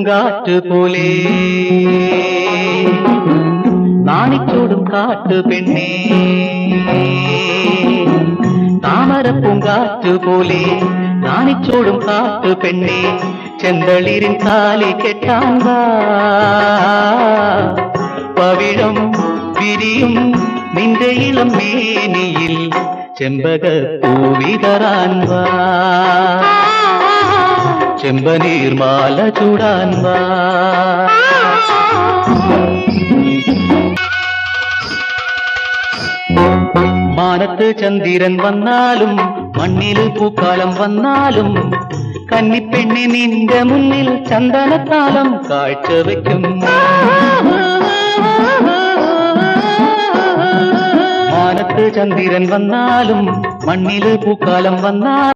പൂങ്കാറ്റ് പോലെ നാണിച്ചോടും കാട്ടു പെണ്ണേ താമര പൂങ്കാറ്റ് പോലെ നാണിച്ചോടും കാട്ടു പെണ്ണേ ചെന്തളിരിൻ താലി കെട്ടാൻ വാ പവിഴം വിരിയും നിന്റെ ഇളം മേനിയിൽ ചെമ്പകപ്പൂവിതറാൻ വാ ചെമ്പനീർമാല ചൂടാൻ വാ മാനത്ത് ചന്ദ്രൻ വന്നാലും മണ്ണിൽ പൂക്കാലം വന്നാലും കന്നിപ്പെണ്ണി നിന്റെ മുന്നിൽ ചന്ദനത്താലം കാഴ്ചവെക്കും മാനത്ത് ചന്ദ്രൻ വന്നാലും മണ്ണിൽ പൂക്കാലം വന്നാലും